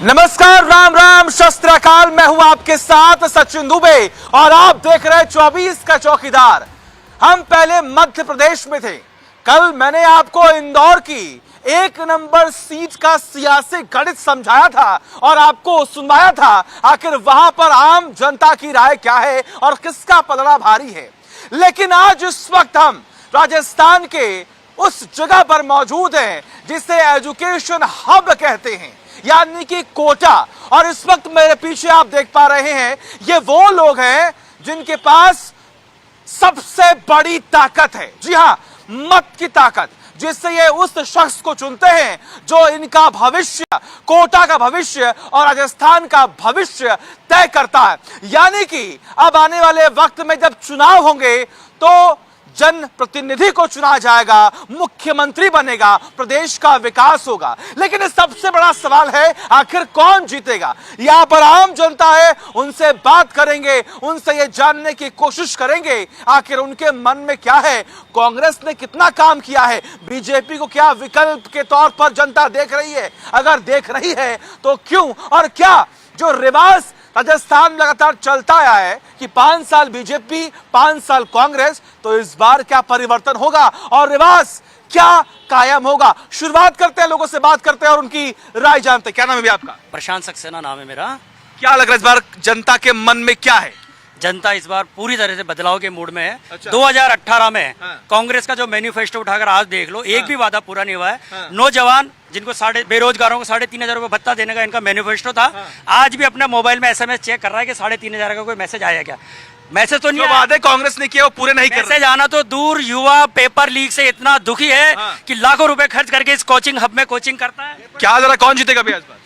नमस्कार, राम राम, शस्त्रकाल। मैं हूं आपके साथ सचिन दुबे और आप देख रहे हैं 24 का चौकीदार। हम पहले मध्य प्रदेश में थे। कल मैंने आपको इंदौर की एक नंबर सीट का सियासी गणित समझाया था और आपको सुनवाया था आखिर वहां पर आम जनता की राय क्या है और किसका पलड़ा भारी है। लेकिन आज इस वक्त हम राजस्थान के उस जगह पर मौजूद हैं जिसे एजुकेशन हब कहते हैं, यानी कि कोटा। और इस वक्त मेरे पीछे आप देख पा रहे हैं, ये वो लोग हैं जिनके पास सबसे बड़ी ताकत है। जी हां, मत की ताकत, जिससे ये उस शख्स को चुनते हैं जो इनका भविष्य, कोटा का भविष्य और राजस्थान का भविष्य तय करता है। यानी कि अब आने वाले वक्त में जब चुनाव होंगे तो जन प्रतिनिधि को चुना जाएगा, मुख्यमंत्री बनेगा, प्रदेश का विकास होगा। लेकिन सबसे बड़ा सवाल है, आखिर कौन जीतेगा। यहां पर आम जनता है, उनसे बात करेंगे, उनसे ये जानने की कोशिश करेंगे आखिर उनके मन में क्या है। कांग्रेस ने कितना काम किया है, बीजेपी को क्या विकल्प के तौर पर जनता देख रही है, अगर देख रही है तो क्यों, और क्या जो रिवाज राजस्थान में लगातार चलता आया है कि 5 साल बीजेपी 5 साल कांग्रेस, तो इस बार क्या परिवर्तन होगा और रिवाज क्या कायम होगा। शुरुआत करते हैं, लोगों से बात करते हैं और उनकी राय जानते हैं। क्या नाम है आपका? प्रशांत सक्सेना नाम है मेरा। क्या लग रहा है इस बार जनता के मन में क्या है? जनता इस बार पूरी तरह से बदलाव के मूड में है। अच्छा। 2018 में हाँ। कांग्रेस का जो मैनिफेस्टो उठाकर आज देख लो, एक हाँ। भी वादा पूरा नहीं हुआ है। हाँ। नौजवान जिनको बेरोजगारों को 3,500 रुपए भत्ता देने का इनका मैनिफेस्टो था। हाँ। आज भी अपने मोबाइल में SMS चेक कर रहा है कि 3,500 का कोई मैसेज आया क्या। मैसेज तो नहीं जो आया। वादे कांग्रेस ने किए वो पूरे नहीं कर रहे। मैसेज आना तो दूर, युवा पेपर लीक से इतना दुखी है हाँ। कि लाखों रुपए खर्च करके इस कोचिंग हब में कोचिंग करता है। क्या जरा कौन जीतेगा भैया इस बार?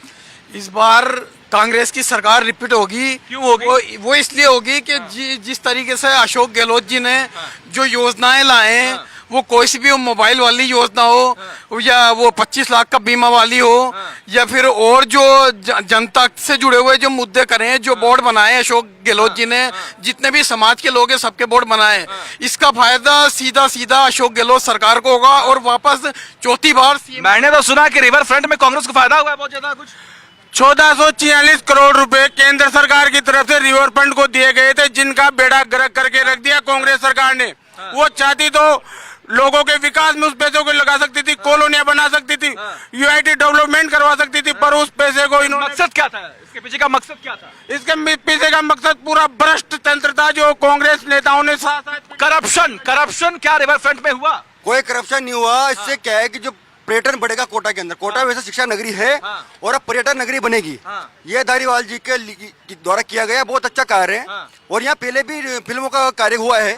इस बार कांग्रेस की सरकार रिपीट होगी। क्यों होगी? वो इसलिए होगी कि जिस तरीके से अशोक गहलोत जी ने जो योजनाएं लाए हैं, वो कोई सी भी मोबाइल वाली योजना हो या वो 25 लाख का बीमा वाली हो या फिर और जो जनता से जुड़े हुए जो मुद्दे करे हैं, जो बोर्ड बनाए अशोक गहलोत जी ने, जितने भी समाज के लोग हैं सबके बोर्ड बनाए, इसका फायदा सीधा सीधा अशोक गहलोत सरकार को होगा और वापस चौथी बार मैंने तो सुना कि रिवर फ्रंट में कांग्रेस को फायदा हुआ है बहुत ज्यादा। कुछ 1446 करोड़ रुपए केंद्र सरकार की तरफ से रिवर फ्रंट को दिए गए थे, जिनका बेड़ा गर्क करके रख दिया कांग्रेस सरकार ने। वो चाहती तो लोगों के विकास में उस पैसे को लगा सकती थी, कॉलोनियां बना सकती थी, UIT डेवलपमेंट करवा सकती थी, पर उस पैसे को इन्होंने। मकसद क्या था इसके पीछे का? मकसद क्या था इसके पीछे का मकसद पूरा भ्रष्ट तंत्र था जो कांग्रेस नेताओं ने साथ करप्शन क्या रिवर फ्रंट में हुआ? कोई करप्शन नहीं हुआ। इससे क्या है कि जो पर्यटन बढ़ेगा कोटा के अंदर, कोटा वैसे शिक्षा नगरी है और अब पर्यटन नगरी बनेगी। ये धारीवाल जी के द्वारा किया गया बहुत अच्छा कार्य है। और यहाँ पहले भी फिल्मों का कार्य हुआ है,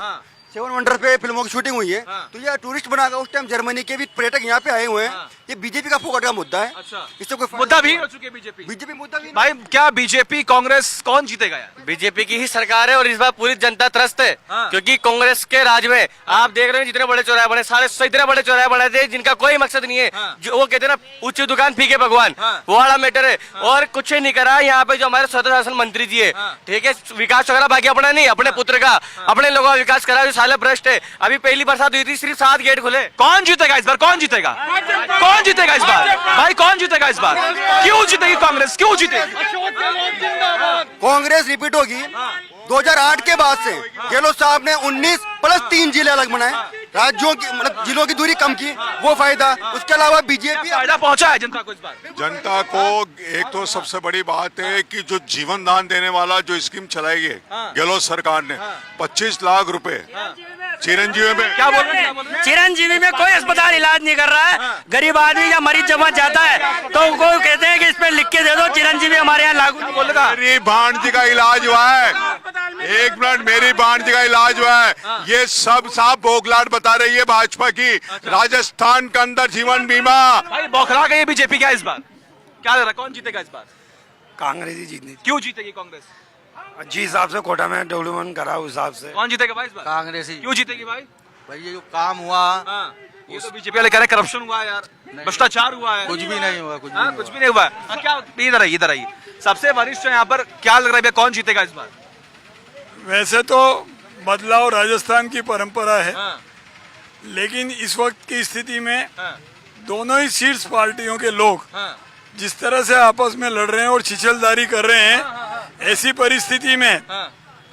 7 वंडर पे फिल्मों की शूटिंग हुई है। तो ये टूरिस्ट बनाकर उस टाइम जर्मनी के भी पर्यटक यहाँ पे आए हुए हैं। ये बीजेपी का फोकट का मुद्दा है। अच्छा। इससे कोई मुद्दा भी हो चुके बीजेपी मुद्दा भी भाई। क्या बीजेपी कांग्रेस कौन जीतेगा यार? बीजेपी की ही सरकार है और इस बार पूरी जनता त्रस्त है। हाँ। क्योंकि कांग्रेस के राज में आप देख रहे हैं जितने बड़े चौराहे बने, सारे इतने बड़े चौराहे बने थे जिनका कोई मकसद नहीं है। हाँ। जो वो कहते हैं ना, ऊंची दुकान फीके भगवान, हाँ। वो वाला मैटर है। और कुछ नहीं करा यहाँ पे जो हमारे स्वतंत्र शासन मंत्री जी है, हाँ। ठीक है, विकास वगैरह बाकी अपना नहीं, अपने पुत्र का, अपने लोगों का विकास करा, जो साले भ्रष्ट है। अभी पहली बरसात हुई थी, सिर्फ 7 गेट खुले। कौन जीतेगा इस बार? कौन जीतेगा? कौन जीतेगा इस बार भाई? कौन जीतेगा इस बार? क्यों जीतेगी कांग्रेस? क्यों जीतेगी? कांग्रेस रिपीट होगी। 2008 के बाद से गहलोत साहब ने 19 प्लस 3 जिले अलग बनाए, राज्यों की मतलब जिलों की दूरी कम की, वो फायदा। उसके अलावा बीजेपी फायदा पहुंचा है जनता को इस बार? जनता को एक तो सबसे बड़ी बात है कि जो जीवन दान देने वाला जो स्कीम चलाई है गहलोत सरकार ने, 25 लाख रुपए चिरंजीवी में। क्या बोल रहे हैं? चिरंजीवी में कोई अस्पताल इलाज नहीं कर रहा है। गरीब आदमी या मरीज जब वहाँ जाता है तो उनको कहते हैं कि इस पे लिख के दे दो, चिरंजीवी हमारे यहाँ लागू नहीं। बोलेगा मेरी भांजी का इलाज हुआ है, एक मिनट, मेरी भांजी का इलाज हुआ है। ये सब साफ बोखलाट बता रही है भाजपा की। राजस्थान के अंदर जीवन बीमा भाई बौखला गई बीजेपी क्या इस बार? क्या लग रहा है कौन जीतेगा इस बार? कांग्रेस ही जीतनी क्यों जीतेगी कांग्रेस? जी हिसाब से कोटा में डेवलपमेंट करा उस हिसाब से। कौन जीतेगा भाई इस बार? कांग्रेस ही। क्यों जीतेगी भाई? भाई ये जो काम हुआ हाँ, ये तो बीजेपी वाले कह रहे हैं करप्शन हुआ है यार, भ्रष्टाचार हुआ है। कुछ भी नहीं हुआ, कुछ भी हाँ, नहीं कुछ हुआ। भी नहीं हुआ है। हाँ, क्या इधर आइए। सबसे वरिष्ठ है यहाँ पर, क्या लग रहा है भैया कौन जीतेगा इस बार? वैसे तो बदलाव राजस्थान की परंपरा है, हाँ, लेकिन इस वक्त की स्थिति में हाँ, दोनों ही शीर्ष पार्टियों के लोग हाँ, जिस तरह से आपस में लड़ रहे हैं और छिछलदारी कर रहे हैं, ऐसी परिस्थिति में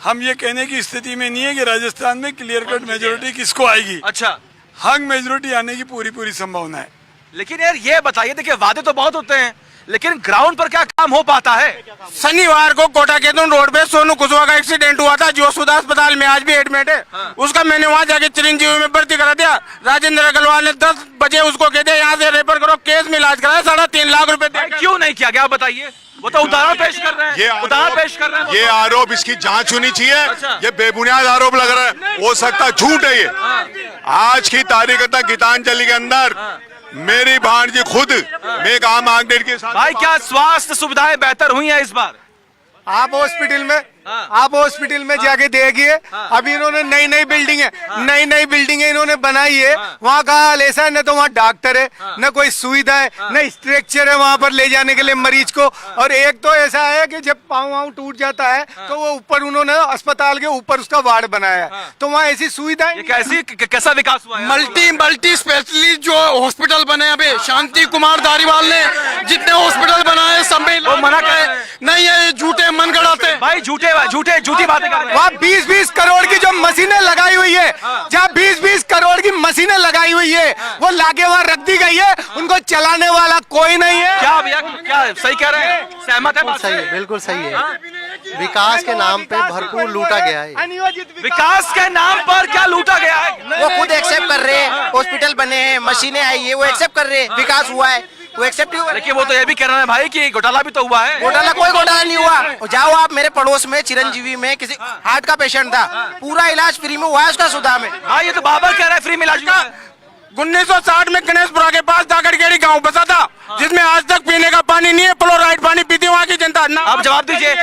हम ये कहने की स्थिति में नहीं है कि राजस्थान में क्लियर कट मेजोरिटी किसको आएगी। अच्छा, हंग मेजोरिटी आने की पूरी संभावना है। लेकिन यार ये बताइए, देखिए वादे तो बहुत होते हैं, लेकिन ग्राउंड पर क्या काम हो पाता है? शनिवार को कोटा केतन रोड पे सोनू कुशवाहा का एक्सीडेंट हुआ था, जो सुधा अस्पताल में आज भी एडमिट है। उसका मैंने वहां जाके चिरंजीवी में भर्ती करा दिया। राजेंद्र अग्रवाल ने 10 बजे उसको कह दिया यहाँ से रेफर करो, केस में इलाज कराया, 3.5 लाख रुपए दे। क्यों नहीं किया गया बताइए? वो तो उदाहरण पेश कर रहे हैं, उदाहरण पेश कर रहे हैं। ये आरोप, इसकी जांच होनी चाहिए। ये बेबुनियाद आरोप लग रहा है, हो सकता झूठ है ये। आज की तारीख तक गीतांजलि के अंदर मेरी भांजी खुद में एक आम आदमी के साथ। भाई क्या स्वास्थ्य सुविधाएं बेहतर हुई हैं इस बार? आप हॉस्पिटल में जाके देखिए, अभी इन्होंने नई बिल्डिंग इन्होंने बनाई है। वहाँ का हाल ऐसा है, न तो वहाँ डॉक्टर है, न कोई सुविधा है, न स्ट्रक्चर है वहाँ पर ले जाने के लिए मरीज को। और एक तो ऐसा है कि जब पाँव टूट जाता है तो वो ऊपर उन्होंने अस्पताल के ऊपर उसका वार्ड बनाया है, तो वहाँ ऐसी सुविधा कैसा विकास हुआ है? मल्टी स्पेशलिस्ट जो हॉस्पिटल बने अभी शांति कुमार धारीवाल ने जितने हॉस्पिटल बनाए सब में वो मना करे नहीं है, झूठे मन गड़ाते भाई, झूठी बातें कर रहे हैं। वहाँ 20-20 करोड़ की जो मशीनें लगाई हुई है, जहाँ 20-20 करोड़ की मशीनें लगाई हुई है, वो लाके वहाँ रख दी गई है, उनको चलाने वाला कोई नहीं है। क्या भैया, क्या सही कह रहे हैं? सहमत है? सही है, बिल्कुल सही है। विकास के नाम पे भरपूर लूटा गया है। विकास के नाम पर क्या लूटा गया है? वो खुद एक्सेप्ट कर रहे हैं, हॉस्पिटल बने हैं, मशीनें आई है, वो एक्सेप्ट कर रहे हैं, विकास हुआ है, वो एक्सेप्ट ही हुआ। लेकिन वो तो ये भी कह रहे हैं भाई कि घोटाला भी तो हुआ है। घोटाला कोई घोटाला नहीं हुआ। जाओ आप मेरे पड़ोस में चिरंजीवी में किसी हार्ट का पेशेंट था, पूरा इलाज फ्री में हुआ है उसका सुधा में। हाँ, ये तो बाबर कह रहा है फ्री में इलाज हुआ है। 1960 में गणेशपुरा के पास दागड़गेड़ी गांव बसा था, जिसमें आज तक पीने का पानी नहीं है, फ्लोराइड पानी पीती वहाँ की जनता। आप जवाब दीजिए।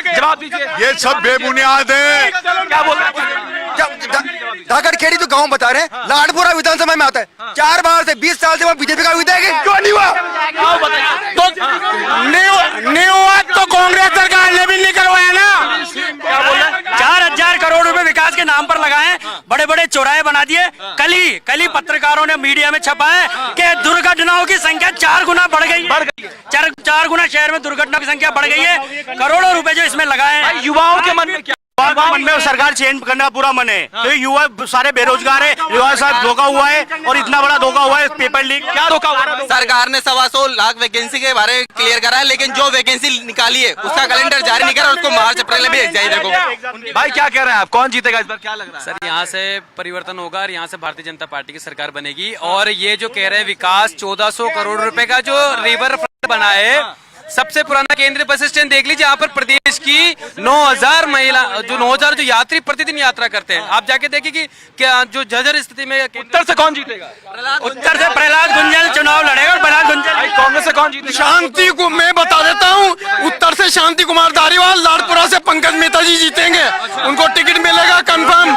ये सब बेबुनियाद है। क्या बोल रहे हैं? दागड़खेड़ी तो गांव बता रहे हैं, लाडपुरा विधानसभा में आता है। 4 बार से 20 साल से वहाँ बीजेपी का विधायक क्यों नहीं हुआ? तो नहीं हुआ तो कांग्रेस सरकार ने भी नहीं करवाया ना। क्या बोल रहे हैं? 4,000 करोड़ रुपए विकास के नाम पर लगाए, बड़े बड़े चौराहे बना दिए। कल ही पत्रकारों ने मीडिया में छपा है कि दुर्घटनाओं की संख्या 4 गुना बढ़ गई। 4 गुना शहर में दुर्घटनाओं की संख्या बढ़ गई है। करोड़ों रुपए जो इसमें लगाए हैं। युवाओं के मन में क्या? मन में सरकार चेंज करने का पूरा मन है, तो युवा सारे बेरोजगार है, युवा के साथ धोखा हुआ है, और इतना बड़ा धोखा हुआ है पेपर लीक। क्या धोखा हुआ है? सरकार ने 125 लाख वैकेंसी के बारे में क्लियर करा है, लेकिन जो वैकेंसी निकाली है उसका कैलेंडर जारी नहीं करा, उसको मार्च अप्रैल में भेज जाए। देखो भाई क्या कह रहे हैं आप, कौन जीतेगा इस बार, क्या लग रहा है? सर यहाँ से परिवर्तन होगा और यहाँ से भारतीय जनता पार्टी की सरकार बनेगी। और ये जो कह रहे हैं विकास 1400 करोड़ रुपए का जो रिवर फ्रंट बना है, सबसे पुराना केंद्रीय बस स्टैंड देख लीजिए, यहाँ पर प्रदेश की 9,000 महिला जो 9,000 जो यात्री प्रतिदिन यात्रा करते हैं, आप जाके देखिए कि क्या जो जर्जर स्थिति में। उत्तर से कौन जीतेगा? उत्तर से प्रहलाद गुंजल चुनाव लड़ेगा, और प्रहलाद गुंजल। कांग्रेस से कौन जीतेगा? शांति को मैं बता देता हूँ, उत्तर से शांति कुमार धारीवाल, लाडपुरा से पंकज मेहता जी जीतेंगे, उनको टिकट मिलेगा कंफर्म।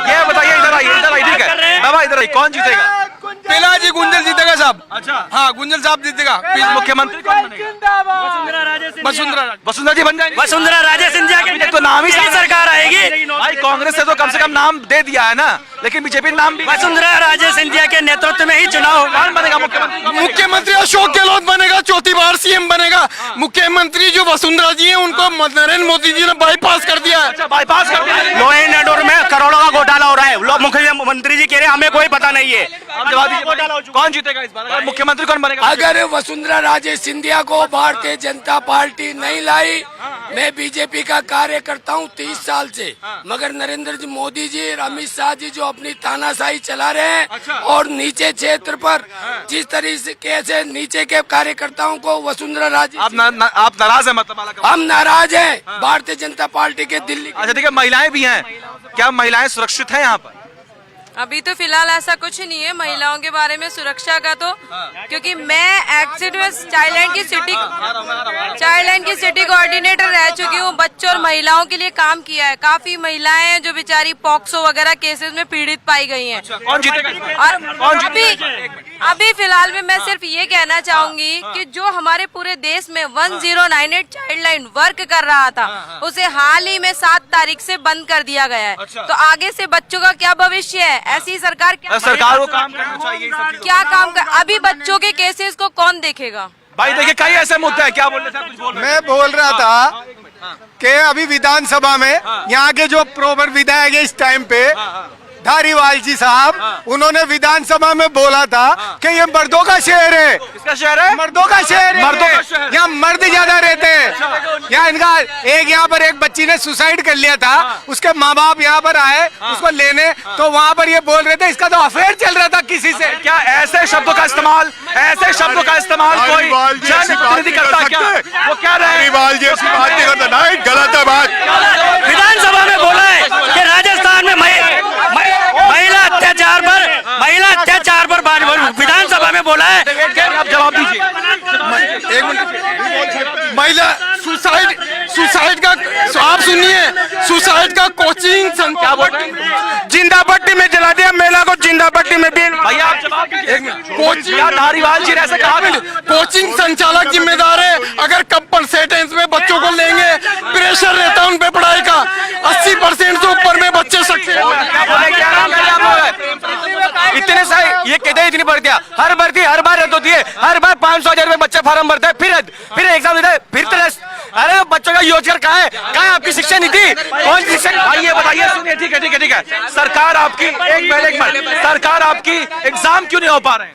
ये बताइए, इधर आइए, ठीक है बाबा, इधर आइए, कौन जीतेगा? पहला जी गुंजल जीतेगा साहब। अच्छा, हाँ गुंजल साहब जीतेगा। मुख्यमंत्री कौन बनेगा? वसुंधरा जी बन जाएंगे। वसुंधरा राजे सिंधिया के तो नाम ही सरकार आएगी। भाई कांग्रेस से तो कम से कम नाम दे दिया है ना, लेकिन बीजेपी ने नाम भी। वसुंधरा राजे सिंधिया के नेतृत्व में ही चुनाव कौन बनेगा मुख्यमंत्री? मुख्यमंत्री अशोक गहलोत बनेगा, 4थी बार सीएम बनेगा। मुख्यमंत्री जो वसुंधरा जी है उनको नरेंद्र मोदी जी ने बाईपास कर दिया है। अच्छा, बाईपास कर दिया। लो एंड ऑर्डर में करोड़ों का घोटाला हो रहा है, लोग मुख्यमंत्री जी कह रहे हैं हमें कोई पता नहीं है। आप जवाब दीजिए, कौन जीतेगा इस बार, मुख्यमंत्री कौन बनेगा? अगर वसुंधरा राजे सिंधिया को भारतीय जनता पार्टी नहीं लाई, मैं बीजेपी का कार्य करता हूँ 30 साल से, मगर नरेंद्र मोदी जी और अमित शाह जी जो अपनी तानाशाही चला रहे हैं, और नीचे क्षेत्र पर जिस तरीके से नीचे के कार्यकर्ताओं को वसुंधरा राजे। आप नाराज है मतलब? हम नाराज हैं भारतीय जनता पार्टी के दिल्ली। अच्छा, देखिए महिलाएं भी हैं, क्या महिलाएं सुरक्षित हैं यहाँ पर? अभी तो फिलहाल ऐसा कुछ नहीं है महिलाओं के बारे में सुरक्षा का, तो क्योंकि मैं एक्चुअली में चाइल्ड लाइन की सिटी कोऑर्डिनेटर रह चुकी हूँ। बच्चों और महिलाओं के लिए काम किया है। काफी महिलाएं हैं जो बेचारी पॉक्सो वगैरह केसेस में पीड़ित पाई गई हैं। कौन जीतेगा? और अभी फिलहाल में मैं सिर्फ ये कहना चाहूंगी कि जो हमारे पूरे देश में 1098 चाइल्ड लाइन वर्क कर रहा था, उसे हाल ही में 7 तारीख से बंद कर दिया गया है। तो आगे से बच्चों का क्या भविष्य है? ऐसी सरकार सरकार को काम करना चाहिए। क्या काम कर, अभी बच्चों के केसेस को कौन देखेगा? भाई देखिए कई ऐसे मुद्दे हैं, क्या बोल रहे थे आप? कुछ बोल रहे मैं बोल रहा था कि अभी विधानसभा में यहाँ के जो प्रोबर विधायक है इस टाइम पे धारीवाल जी साहब, उन्होंने विधानसभा में बोला था कि ये मर्दों का शहर है। किसका शहर है? मर्दों का शहर है। मर्दों का शहर। यहाँ मर्द ज्यादा रहते हैं। यहाँ इनका यहाँ पर एक बच्ची ने सुसाइड कर लिया था, उसके माँ बाप यहाँ पर आए उसको लेने, तो वहाँ पर ये बोल रहे थे इसका तो अफेयर चल रहा था किसी से। क्या ऐसे शब्दों का इस्तेमाल कोई जनप्रतिनिधि करता है क्या? वो क्या रहे? धारीवाल जी ऐसी बात नहीं करता, नहीं गलत है बात। विधानसभा में बोला है कि राजस्थान में महिला अत्याचार पर विधानसभा में बोला है। आप जवाब दीजिए। एक मिनट, महिला सुसाइड का आप सुनिए, सुसाइड का कोचिंग क्या बोल रहे हैं? जिंदा भट्टी में जला दिया, महिला को जिंदा भट्टी में भी। भैया आप जवाब दीजिए। कोचिंग क्या धारीवाल जी ने ऐसा कहा? कोचिंग संचालक जिम्मेदार है। अगर कंपलसेटेंस में बच्चों को लेंगे, प्रेशर रहता है उन पे पढ़ाई का, 80% से ऊपर में बच्चे सक्सेस। इतने सारे ये कहते इतनी भर्तियां, हर बार रद्द होती है, हर बार 500,000 में बच्चे फार्म भरते हैं, फिर एग्जाम देते हैं, फिर तरस। अरे बच्चों का योजना कहाँ है? कहाँ है आपकी शिक्षा नीति? कौन सी शिक्षा? आइए बताइए। सुनिए, ठीक है। सरकार आपकी एक मिनट सरकार आपकी एग्जाम क्यों नहीं हो पा रहे हैं?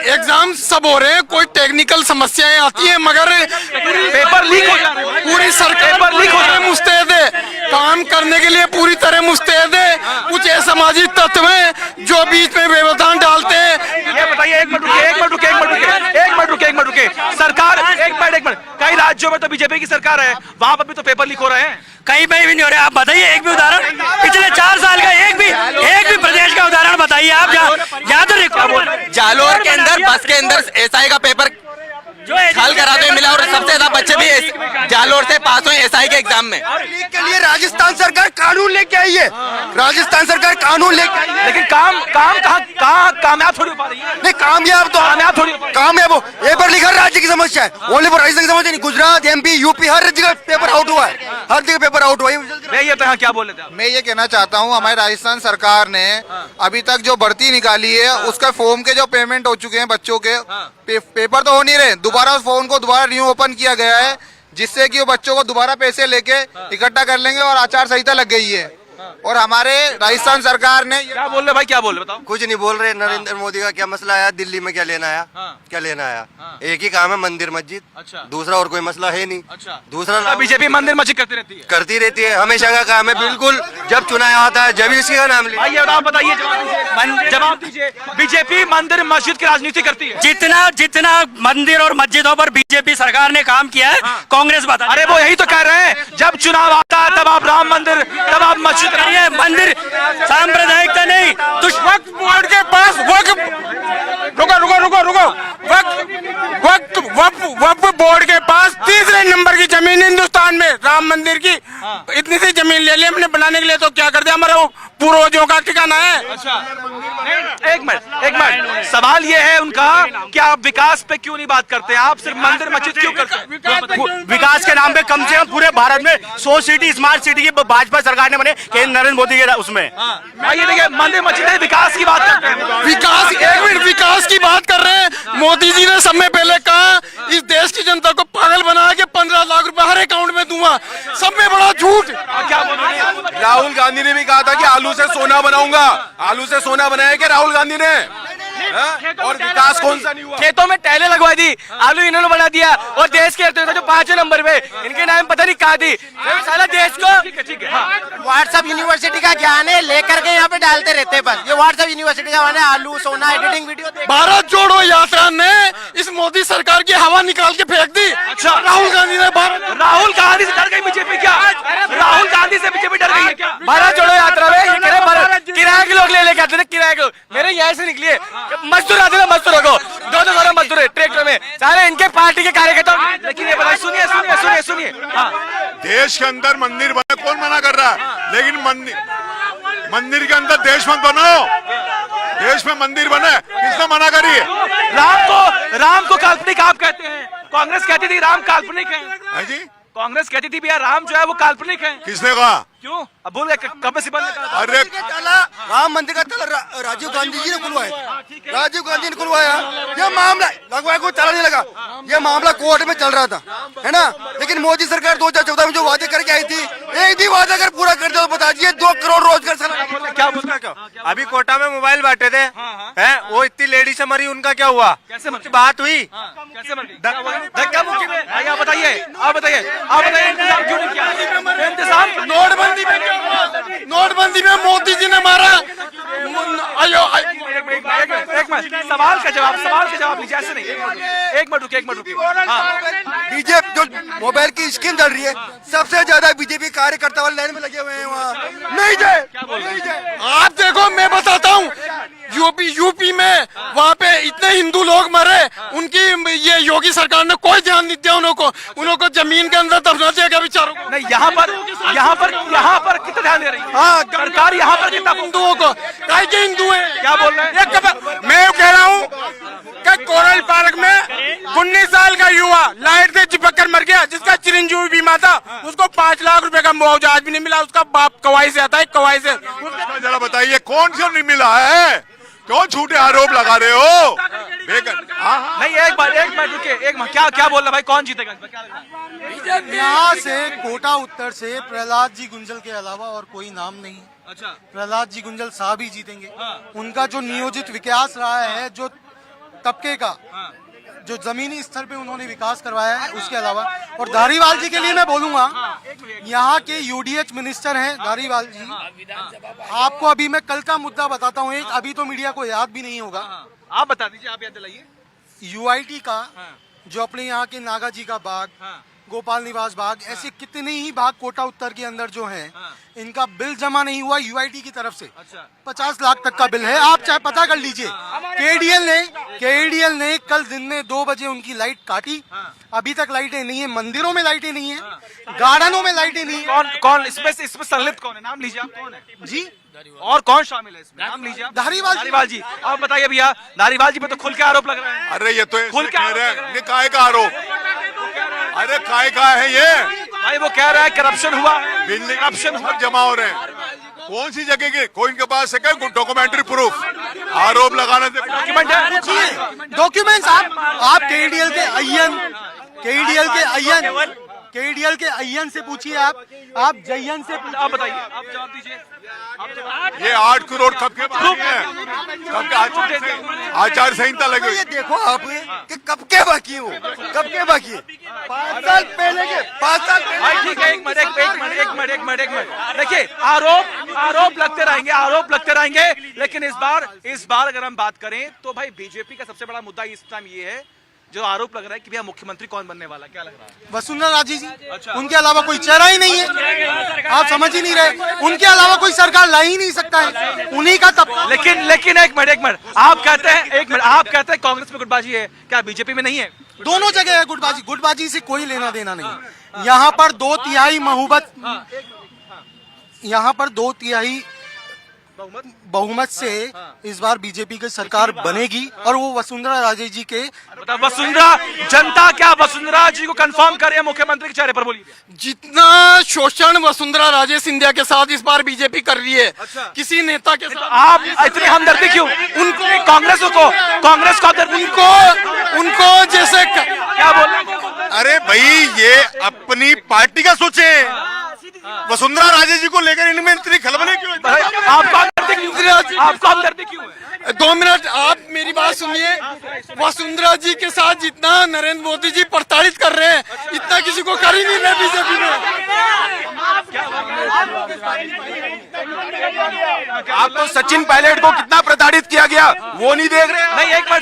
एग्जाम सब हो रहे हैं, कोई टेक्निकल समस्याएं आती हैं, मगर पेपर लीक हो जा रहे हैं। पूरी सरकार पेपर लीक हो जा रहे हैं। मुस्तैद है, काम करने के लिए पूरी तरह मुस्तैद है। कुछ असामाजिक तत्व हैं जो बीच में व्यवधान डालते हैं। ये बताइए, एक मिनट रुके। सरकार एक मिनट कई राज्यों में तो बीजेपी की सरकार है, वहां पर भी तो पेपर लीक हो रहे हैं। कहीं पे भी नहीं हो रहे। आप बताइए एक भी उदाहरण, पिछले 4 साल का एक भी प्रदेश का उदाहरण बताइए आप। यहाँ तो जालोर के अंदर बस के अंदर एसआई का पेपर जो हल कराते हुए मिला और सबसे ज्यादा बच्चे भी जालोर से पास हुए एसआई के एग्जाम में। लीक के लिए राजस्थान सरकार कानून लेके आई है। राजस्थान सरकार कानून लेके आई है। लेकिन काम कहाँ कामयाब थोड़ी हो पा रही है। नहीं कामयाब तो कामयाब थोड़ी कामयाब हो। पेपर लीक हर राज्य की समस्या है, ओनली फॉर राजस्थान की समस्या नहीं। गुजरात, एमपी, यूपी हर जगह पेपर आउट हुआ है, हर जगह पेपर आउट हुआ है। ये तो क्या बोल रहे थे आप? मैं ये कहना चाहता हूँ, हमारी राजस्थान सरकार ने अभी तक जो भर्ती निकाली है उसका फॉर्म के जो पेमेंट हो चुके हैं बच्चों के, पेपर तो हो नहीं रहे, दोबारा उस फॉर्म को दोबारा न्यू ओपन किया गया है, जिससे कि वो बच्चों को दोबारा पैसे लेके इकट्ठा कर लेंगे और आचार संहिता लग गई है। और हमारे राजस्थान सरकार ने क्या बोल रहे भाई, क्या बोल रहे बताओ? कुछ नहीं बोल रहे। नरेंद्र मोदी का क्या मसला आया दिल्ली में? क्या लेना आया? क्या लेना आया? एक ही काम है, मंदिर मस्जिद। अच्छा। दूसरा और कोई मसला है नहीं। अच्छा। दूसरा बीजेपी मंदिर मस्जिद करती रहती है, हमेशा का काम है। बिल्कुल, जब चुनाव आता है जब इसी का नाम ले। भाई आप बताइए, जवाब दीजिए। बीजेपी मंदिर मस्जिद की राजनीति करती है। जितना मंदिर और मस्जिदों पर बीजेपी सरकार ने काम किया है, कांग्रेस बता। अरे वो यही तो कह रहे हैं, जब चुनाव आता है तब आप राम मंदिर, तब आप मस्जिद करिए। मंदिर सांप्रदायिकता नहीं, वक्फ बोर्ड के पास वक्फ बोर्ड के पास तीसरे नंबर की जमीन हिंदुस्तान में राम मंदिर की इतनी सी जमीन ले ली हमने बनाने के लिए, तो क्या कर दिया? हमारे वो पूर्वजों का ठिकाना है। एक मिनट सवाल ये है उनका कि आप विकास पे क्यों नहीं बात करते? आप सिर्फ मंदिर मस्जिद क्यों करते हैं? विकास के नाम पे कम से कम पूरे भारत में 100 सिटी स्मार्ट सिटी की भाजपा सरकार ने बने, नरेंद्र मोदी के उसमें। ये देखिए, मंदिर मस्जिद विकास की बात करते हैं। विकास, एक मिनट, विकास की बात कर रहे हैं। मोदी जी ने समय पहले कहा इस देश की जनता को पागल बना के 15 लाख रुपए हर अकाउंट में दूंगा, सब में बड़ा झूठ। क्या बोल रहे हैं? राहुल गांधी ने भी कहा था कि आलू से सोना बनाऊंगा। आलू से सोना बनाया क्या राहुल गांधी ने? और विकास कौन सा नहीं हुआ? खेतों में टाइलें लगवा दी, आलू इन्होंने बना दिया, और देश के अर्थव्यवस्था जो 5वें नंबर पे, इनके नाम पता नहीं कहा थी। साला देश को व्हाट्सएप यूनिवर्सिटी का ज्ञान है, लेकर के यहाँ पे डालते रहते हैं बस। ये व्हाट्सएप यूनिवर्सिटी का मैंने आलू सोना एडिटिंग वीडियो। भारत जोड़ो यात्रा ने इस मोदी सरकार की हवा निकाल के फेंक दी। अच्छा, राहुल गांधी ने राहुल गांधी से डर गई बीजेपी क्या? राहुल गांधी से बीजेपी डर गई है क्या? भारत जोड़ो यात्रा में ये कह रहे किराए के लोग ले आते थे, किराए के लोग मेरे यहाँ से निकलिए, मजदूर आते थे, मजदूरों को 2-2 मजदूर है ट्रैक्टर में, सारे इनके पार्टी के कार्यकर्ता। लेकिन ये बताइए, सुनिए। देश के अंदर मंदिर बने, कौन मना कर रहा है? लेकिन मंदिर के अंदर देश मत बनाओ। देश में मंदिर बने, किसने मना करी है? राम को काल्पनिक आप कहते हैं, कांग्रेस कहती थी राम काल्पनिक है जी। कांग्रेस कहती थी भैया राम जो है वो काल्पनिक है। किसने कहा? क्यों? अब बोल रहे कपिल सिब्बल ने कहा। अरे राम मंदिर का ताला राजीव गांधी जी ने खुलवाया। राजीव गांधी ने खुलवाया। यह मामला लगवाया, कोई चला नहीं लगा, यह मामला कोर्ट में चल रहा था, है ना। लेकिन मोदी सरकार 2014 में जो वादे करके आई थी, एक भी वादा अगर पूरा कर दिया तो बता दीजिए 2 करोड़ रोजगार। क्या बोलना, क्या अभी कोटा में मोबाइल बांटे थे, हैं वो इतनी लेडी से मरी, उनका क्या हुआ? कैसे मरी? बात हुई कैसे मर गई? धक्का मुक्की में? आप बताइए, आप बताइए, आप बताइए, इंतजाम क्यों नहीं किया? इंतजाम नोटबंदी में क्या हुआ? नोटबंदी में मोदी जी ने मारा। एक मिनट, सवाल का जवाब लीजिए, ऐसे नहीं। एक मिनट रुकिए। बीजेपी जो मोबाइल की स्कीम चल रही है, सबसे ज्यादा बीजेपी कार्यकर्ता वाले लाइन में लगे हुए हैं वहाँ। नहीं जाए। आप देखो, मैं बताता हूँ, यूपी में वहाँ पे इतने हिंदू लोग मरे, उनकी ये योगी सरकार ने कोई ध्यान नहीं दिया उनको जमीन के अंदर दफना दिया गया बेचारों को। नहीं, यहाँ पर कितना ध्यान दे रही है? हाँ, सरकार यहाँ पर कितना हिंदुओं को, काय के हिंदू है? क्या बोल रहे हैं? मैं कह रहा हूँ कि कोरल पार्क में 19 साल का युवा लाइट से चिपक कर मर गया, जिसका चिरंजीवी बीमा था, उसको 5 लाख रुपए का मुआवजा आज भी नहीं मिला। उसका बाप कवाई से आता है, कवाई से। जरा बताइए कौन सा नहीं मिला है? क्यों झूठे आरोप लगा रहे हो? नहीं, एक मिनट रुकिए, क्या बोल रहा भाई, कौन जीतेगा? यहाँ से कोटा उत्तर से प्रहलाद जी गुंजल के अलावा और कोई नाम नहीं। अच्छा, प्रहलाद जी गुंजल साहब ही जीतेंगे। उनका जो नियोजित विकास रहा है, जो तबके का, जो जमीनी स्तर पे उन्होंने विकास करवाया है, उसके अलावा। और धारीवाल जी के लिए मैं बोलूंगा, यहाँ के यूडीएच मिनिस्टर हैं धारीवाल जी। आपको अभी मैं कल का मुद्दा बताता हूँ एक, अभी तो मीडिया को याद भी नहीं होगा। आप बता दीजिए, आप याद दिलाइए। यूआईटी का जो अपने यहाँ के नागा जी का बाग, गोपाल निवास बाग, ऐसे कितने ही बाग कोटा उत्तर के अंदर जो हैं, इनका बिल जमा नहीं हुआ यूआईटी की तरफ से। 50 लाख तक का बिल है, आप चाहे पता कर लीजिए। केडीएल ने कल दिन में 2 बजे उनकी लाइट काटी, अभी तक लाइटें नहीं है, मंदिरों में लाइटें नहीं है, गार्डनों में लाइटें नहीं है। कौन इसमें संलिप्त कौन है? नाम लीजिए आप, कौन है जी? और कौन शामिल है इसमें? नाम लीजिए आप। धारीवाल जी। आप बताइए भैया, धारीवाल जी पे तो खुल के आरोप लग रहे हैं। अरे ये तो खुल के कह रहे हैं, काय का आरोप? अरे काय का है ये? भाई वो कह रहा है करप्शन हुआ है, बिल्डिंग करप्शन सब जमा हो रहे हैं। कौन सी जगह के? कोई इनके पास है क्या डॉक्यूमेंट्री प्रूफ? आरोप लगाने से डॉक्यूमेंट्स आप केडीएल के अय्यन से पूछिए, आप जयन से आप बताइए, आप जवाब दीजिए। ये 8 करोड़ कब के बाकी है? कब के आचार संहिता लगी? ये देखो आप कि कब के बाकी हो, कब के बाकी? 5 साल पहले के, 5 साल पहले। ठीक है, एक मिनट। देखिए, आरोप लगते रहेंगे, लेकिन इस बार अगर हम बात करें तो भाई बीजेपी का सबसे बड़ा मुद्दा इस टाइम ये है, जो आरोप लग रहा है कि भैया मुख्यमंत्री कौन बनने वाला, क्या लग रहा है? वसुंधरा राजे जी। अच्छा। उनके अलावा कोई चेहरा ही नहीं है, आप समझ ही नहीं रहे। उनके अलावा कोई सरकार ला ही नहीं सकता है, उन्हीं का तब। लेकिन एक मिनट, आप कहते हैं कांग्रेस में गुटबाजी है, क्या बीजेपी में नहीं है? दोनों जगह है गुटबाजी से कोई लेना देना नहीं। यहाँ पर 2 तिहाई यहाँ पर 2 तिहाई बहुमत से इस बार बीजेपी की सरकार बनेगी, और वो वसुंधरा राजे जी के। जनता क्या वसुंधरा जी को कंफर्म करे मुख्यमंत्री के चेहरे पर? बोलिए। जितना शोषण वसुंधरा राजे सिंधिया के साथ इस बार बीजेपी कर रही है, किसी नेता के साथ आप इतनी हमदर्दी क्यों? उनको कांग्रेस को उनको जैसे क्या बोल रहे? अरे भाई ये अपनी पार्टी का सोचे। वसुंधरा राजे जी को लेकर इनमें इतनी खलबली क्यों? आपको हमदर्दी क्यों है? 2 मिनट आप मेरी बात सुनिए। वसुंधरा जी के साथ जितना नरेंद्र मोदी जी प्रताड़ित कर रहे हैं, इतना किसी को कर ही नहीं रहे बीजेपी में। आप तो सचिन पायलट को कितना प्रताड़ित किया गया, वो नहीं देख रहे? नहीं, एक बार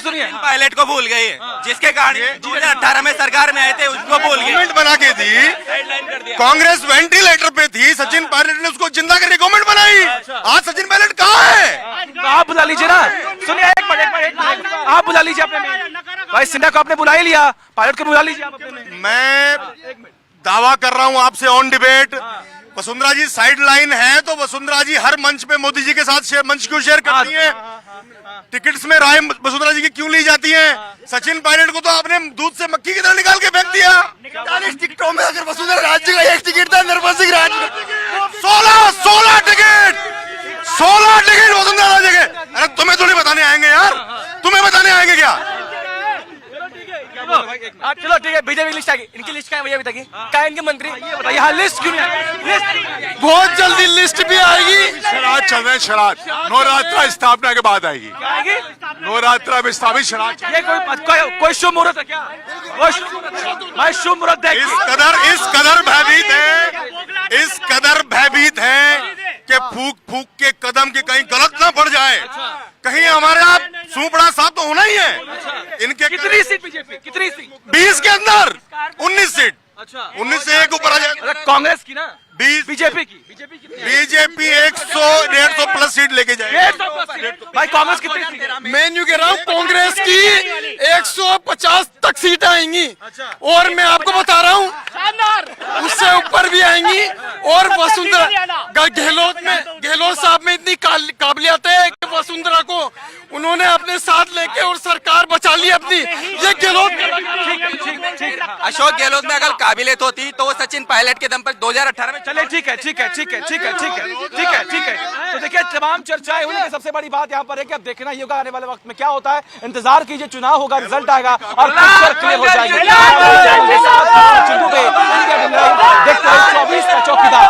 सुनिए। पायलट को भूल गए, जिसके कारण 2018 में सरकार में आए थे, उसको भूल गए। गवर्नमेंट बना के दी, कांग्रेस वेंटिलेटर पे थी, सचिन पायलट ने उसको जिंदा करके गवर्नमेंट बनाई। आज सचिन पायलट कहाँ है? तो आप बुला लीजिए ना। सुनिए, एक मिनट, आप बुला लीजिए अपने में। भाई सिन्हा को आपने बुला ही लिया, पायलट को बुला लीजिए आप अपने में। मैं दावा कर रहा हूं आपसे on debate, Vasundhara ji side line है, तो वसुंधरा जी हर मंच पे मोदी जी के साथ मंच क्यों शेयर करती हैं? टिकट्स में राय वसुंधरा जी की क्यों ली जाती हैं? सचिन पायलट को तो आपने दूध से मक्खी की तरह निकाल के फेंक दिया। 40 टिकटों में अगर वसुंधरा राजे का 1 टिकट था, नरपत सिंह राजे 16 टिकट वसुंधरा राजे के। अरे तुम्हें थोड़ी बताने आएंगे ये बीजेपी लिस्ट आ गई, इनकी लिस्ट क्या है भैया अभी तक? क्या है इनके मंत्री? ये बताइए। हाँ लिस्ट क्यों नहीं आई? लिस्ट बहुत जल्दी लिस्ट भी आएगी। श्राद्ध चल रहे हैं, श्राद्ध नवरात्रा स्थापना के बाद आएगी। क्या आएगी? नवरात्रा में स्थापित श्राद्ध। ये कोई शुभ मुहूर्त है क्या? मैं शुभ मुहूर्त देख इस कदर भयभीत है कि फूक फूक के कदम के कहीं गलत ना पड़ जाए। कहीं हमारे आप सूपड़ा साहब तो होना ही है। इनके कितनी सीट बीजेपी? कितनी सीट? 20 के अंदर 19 सीट। 19 से एक ऊपर आ जाए। कांग्रेस की ना 20 बीजेपी की? बीजेपी 100-150 प्लस सीट लेके जाए। भाई कांग्रेस कितनी सीट? मैं यूँ कह रहा हूँ कांग्रेस की 150 तक सीटें आएंगी। और मैं आपको बता रहा हूँ उससे ऊपर भी आएंगी। और वसुंधरा गहलोत साहब में इतनी काबिलियत है कि वसुंधरा को उन्होंने अपने साथ लेके और सरकार बचा ली अपनी। ये गहलोत अशोक गहलोत में अगर काबिलियत होती तो वो सचिन पायलट के दम पर 2018 में। चले ठीक है। तो देखिए तमाम चर्चाएं हुई, सबसे बड़ी बात यहाँ पर है कि अब देखना ही होगा आने वाले वक्त में क्या होता है। इंतजार कीजिए, चुनाव होगा, रिजल्ट आएगा और पिक्चर क्लियर हो जाएगी। देखते हैं 24 का चौकीदार।